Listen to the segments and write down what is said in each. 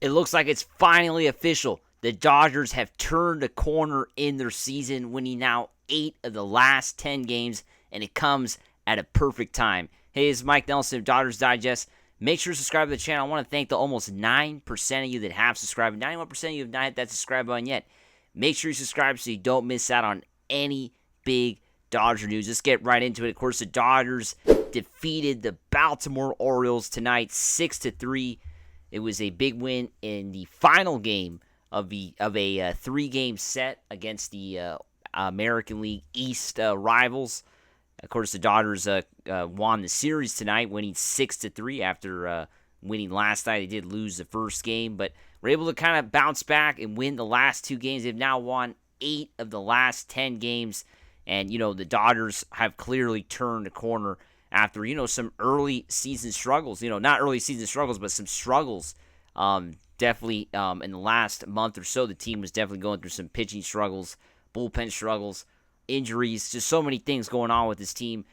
It looks like it's finally official. The Dodgers have turned a corner in their season, winning now 8 of the last 10 games, and it comes at a perfect time. Hey, it's Mike Nelson of Dodgers Digest. Make sure to subscribe to the channel. I want to thank the almost 9% of you that have subscribed. 91% of you have not hit that subscribe button yet. Make sure you subscribe so you don't miss out on any big Dodger news. Let's get right into it. Of course, the Dodgers defeated the Baltimore Orioles tonight 6-3. It was a big win in the final game of a three-game set against the American League East rivals. Of course, the Dodgers won the series tonight, winning 6-3 after winning last night. They did lose the first game, but were able to kind of bounce back and win the last two games. They've now won 8 of the last 10 games, and the Dodgers have clearly turned a corner after some early season struggles. Not early season struggles, but some struggles. Definitely in the last month or so, the team was definitely going through some pitching struggles, bullpen struggles, injuries, just so many things going on with this team.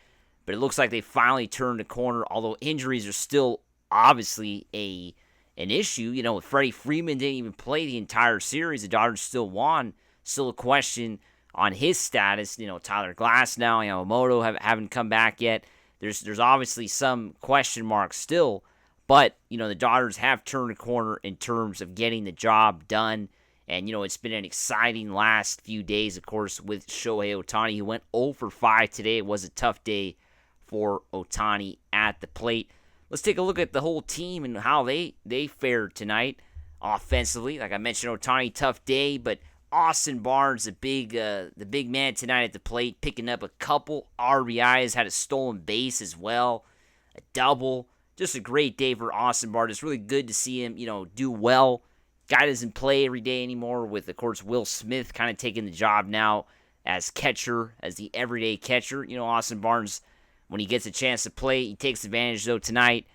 But it looks like they finally turned a corner, although injuries are still obviously an issue. Freddie Freeman didn't even play the entire series. The Dodgers still won. Still a question on his status. Tyler Glasnow, Yamamoto haven't come back yet. There's obviously some question marks still, but the Dodgers have turned a corner in terms of getting the job done. And it's been an exciting last few days, of course, with Shohei Ohtani, who went 0 for 5 today. It was a tough day for Ohtani at the plate. Let's take a look at the whole team and how they fared tonight offensively. Like I mentioned, Ohtani, tough day, but Austin Barnes, the big man tonight at the plate, picking up a couple RBIs, had a stolen base as well, a double. Just a great day for Austin Barnes. It's really good to see him, do well. Guy doesn't play every day anymore with, of course, Will Smith kind of taking the job now as catcher, as the everyday catcher. Austin Barnes, when he gets a chance to play, he takes advantage, though, tonight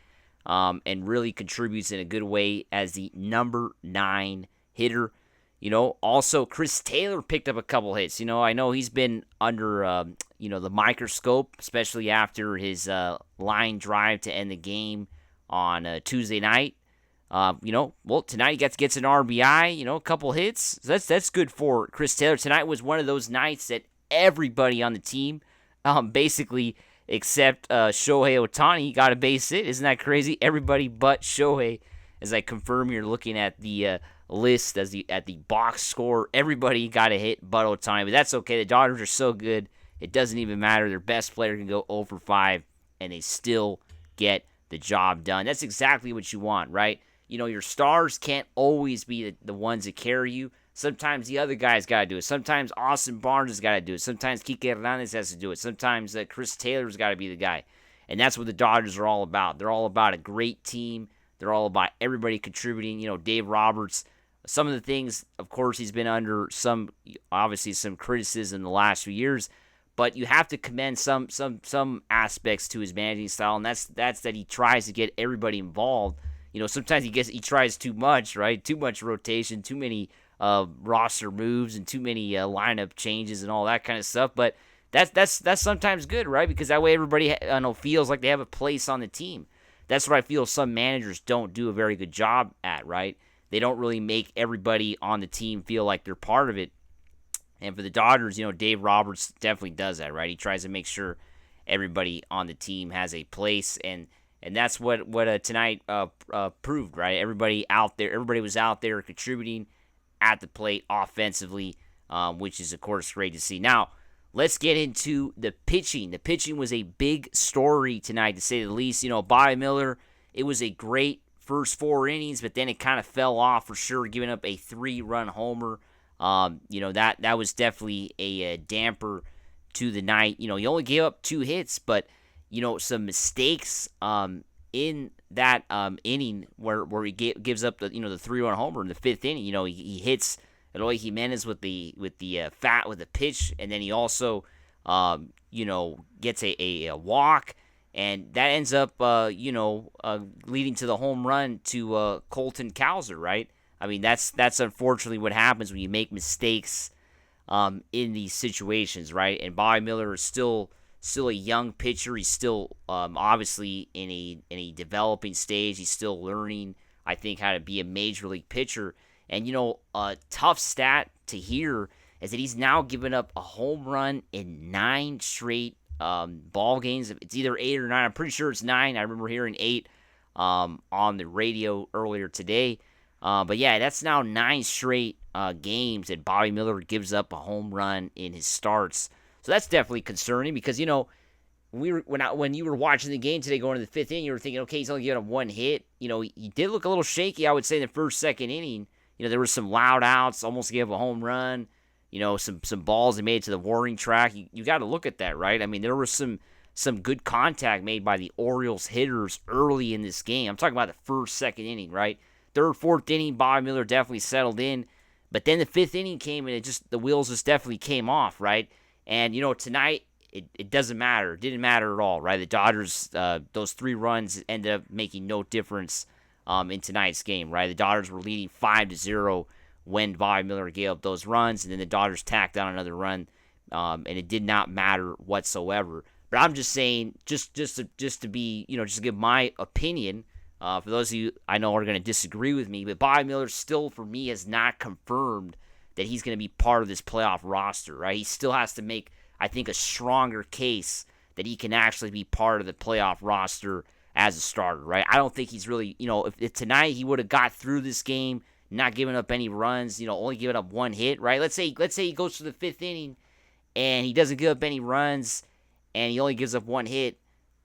and really contributes in a good way as the number 9 hitter. Also, Chris Taylor picked up a couple hits. I know he's been under, the microscope, especially after his line drive to end the game on Tuesday night. Tonight he gets an RBI, a couple hits. So that's good for Chris Taylor. Tonight was one of those nights that everybody on the team, basically except Shohei Ohtani, got a base hit. Isn't that crazy? Everybody but Shohei, as I confirm you're looking at the list at the box score. Everybody got a hit but Ohtani, but that's okay. The Dodgers are so good, it doesn't even matter. Their best player can go 0 for 5, and they still get the job done. That's exactly what you want, right? Your stars can't always be the ones that carry you. Sometimes the other guy's got to do it. Sometimes Austin Barnes has got to do it. Sometimes Kike Hernandez has to do it. Sometimes Chris Taylor's got to be the guy. And that's what the Dodgers are all about. They're all about a great team. They're all about everybody contributing. Dave Roberts, some of the things, of course, he's been under some criticism the last few years, but you have to commend some aspects to his managing style, and that's that he tries to get everybody involved. Sometimes he tries too much, right? Too much rotation, too many roster moves, and too many lineup changes and all that kind of stuff. But that's sometimes good, right? Because that way everybody feels like they have a place on the team. That's what I feel some managers don't do a very good job at, right? They don't really make everybody on the team feel like they're part of it. And for the Dodgers, Dave Roberts definitely does that, right? He tries to make sure everybody on the team has a place, and that's what tonight proved, right? Everybody was out there contributing at the plate offensively, which is, of course, great to see. Now, let's get into the pitching. The pitching was a big story tonight, to say the least. Bobby Miller, it was a great first 4 innings, but then it kind of fell off for sure, giving up a 3-run homer. That was definitely a damper to the night. He only gave up 2 hits, but some mistakes in that inning where he gives up the 3-run homer in the 5th inning. He hits Eloy Jimenez with the pitch, and then he also gets a walk, and that ends up leading to the home run to Colton Cowser, right? I mean, that's unfortunately what happens when you make mistakes in these situations, right? And Bobby Miller is still a young pitcher. He's still obviously in a developing stage. He's still learning I think, how to be a major league pitcher. And, a tough stat to hear is that he's now given up a home run in 9 straight ball games. It's either 8 or 9. I'm pretty sure it's 9. I remember hearing 8 on the radio earlier today. But yeah, that's now 9 straight games that Bobby Miller gives up a home run in his starts. So that's definitely concerning because, when you were watching the game today going to the 5th inning, you were thinking, okay, he's only giving up 1 hit. He did look a little shaky, I would say, in the first, second inning. There were some loud outs, almost gave a home run. Some balls they made to the warning track. You got to look at that, right? I mean, there was some good contact made by the Orioles hitters early in this game. I'm talking about the first, second inning, right? 3rd, 4th inning, Bobby Miller definitely settled in. But then the 5th inning came, and the wheels just definitely came off, right? And, tonight, it doesn't matter. It didn't matter at all, right? The Dodgers, those 3 runs ended up making no difference in tonight's game, right? The Dodgers were leading 5-0 when Bobby Miller gave up those runs, and then the Dodgers tacked on another run, and it did not matter whatsoever. But I'm just saying, just to be, just to give my opinion, for those of you I know are going to disagree with me, but Bobby Miller still, for me, has not confirmed that he's going to be part of this playoff roster, right? He still has to make, I think, a stronger case that he can actually be part of the playoff roster as a starter, right? I don't think he's really, if tonight he would have got through this game, not giving up any runs, only giving up 1 hit, right? Let's say he goes to the 5th inning and he doesn't give up any runs and he only gives up 1 hit,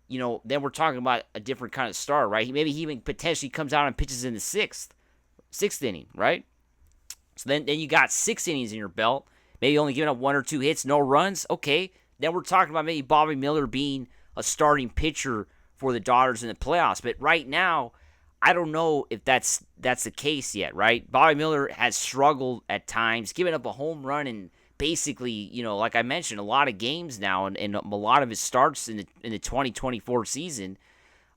then we're talking about a different kind of start, right? Maybe he even potentially comes out and pitches in the 6th inning, right? So then you got 6 innings in your belt, maybe only giving up 1 or 2 hits, no runs. Okay, then we're talking about maybe Bobby Miller being a starting pitcher for the Dodgers in the playoffs. But right now, I don't know if that's the case yet, right? Bobby Miller has struggled at times, giving up a home run in basically, like I mentioned, a lot of games now, and a lot of his starts in the 2024 season.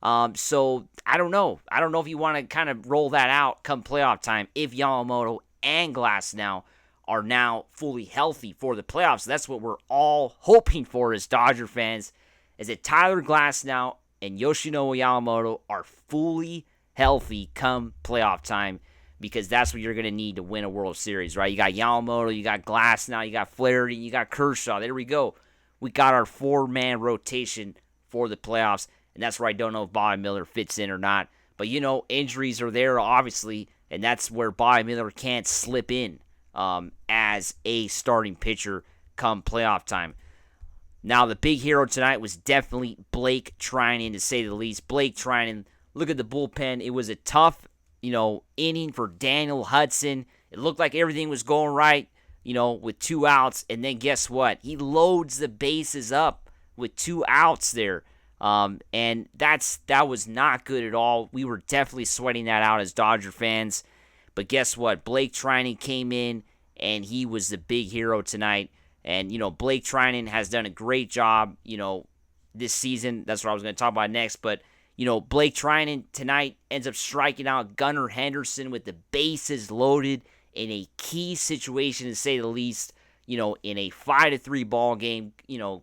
So I don't know. I don't know if you want to kind of roll that out come playoff time if Yamamoto and Glasnow are now fully healthy for the playoffs. That's what we're all hoping for as Dodger fans, is that Tyler Glasnow and Yoshinobu Yamamoto are fully healthy come playoff time, because that's what you're going to need to win a World Series, right? You got Yamamoto, you got Glasnow, you got Flaherty, you got Kershaw. There we go. We got our 4-man rotation for the playoffs, and that's where I don't know if Bobby Miller fits in or not. But, injuries are there, obviously, and that's where Bobby Miller can't slip in as a starting pitcher come playoff time. Now, the big hero tonight was definitely Blake Treinen, to say the least. Blake Treinen, look at the bullpen. It was a tough, inning for Daniel Hudson. It looked like everything was going right, with 2 outs. And then guess what? He loads the bases up with 2 outs there. And that was not good at all. We were definitely sweating that out as Dodger fans. But guess what? Blake Treinen came in, and he was the big hero tonight. And, Blake Treinen has done a great job, this season. That's what I was going to talk about next. But, Blake Treinen tonight ends up striking out Gunnar Henderson with the bases loaded in a key situation, to say the least. In a 5-3 ball game,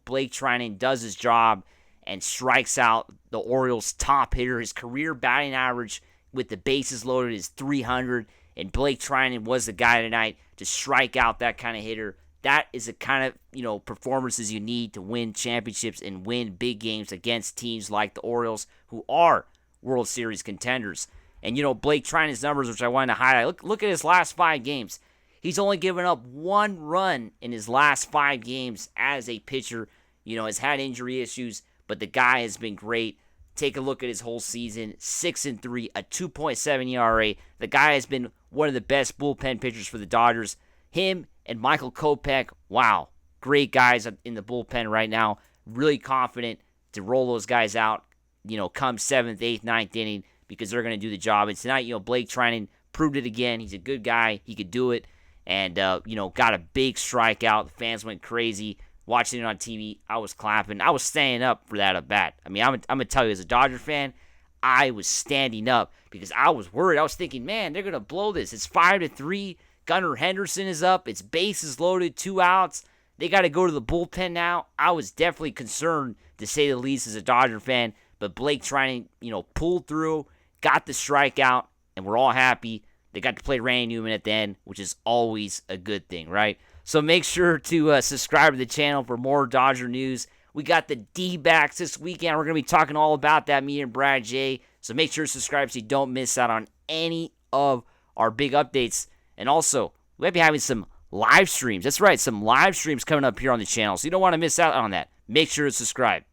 Blake Treinen does his job and strikes out the Orioles' top hitter. His career batting average with the bases loaded is .300, and Blake Treinen was the guy tonight to strike out that kind of hitter. That is the kind of, performances you need to win championships and win big games against teams like the Orioles, who are World Series contenders. And, Blake Treinen's numbers, which I wanted to highlight, look at his last 5 games. He's only given up 1 run in his last 5 games as a pitcher. Has had injury issues, but the guy has been great. Take a look at his whole season, 6-3, a 2.7 ERA. The guy has been one of the best bullpen pitchers for the Dodgers. Him and Michael Kopech, wow, great guys in the bullpen right now. Really confident to roll those guys out, come 7th, 8th, 9th inning, because they're going to do the job. And tonight, Blake Treinen proved it again. He's a good guy. He could do it. And, got a big strikeout. The fans went crazy. Watching it on TV, I was clapping. I was standing up for that at bat. I mean, I'm going to tell you, as a Dodger fan, I was standing up because I was worried. I was thinking, man, they're going to blow this. It's 5-3. Gunnar Henderson is up. It's bases loaded, 2 outs. They got to go to the bullpen now. I was definitely concerned, to say the least, as a Dodger fan. But Blake Treinen, pulled through, got the strikeout, and we're all happy. They got to play Randy Newman at the end, which is always a good thing, right? So make sure to subscribe to the channel for more Dodger news. We got the D-backs this weekend. We're going to be talking all about that, me and Brad J. So make sure to subscribe so you don't miss out on any of our big updates. And also, we might be having some live streams. That's right, some live streams coming up here on the channel. So you don't want to miss out on that. Make sure to subscribe.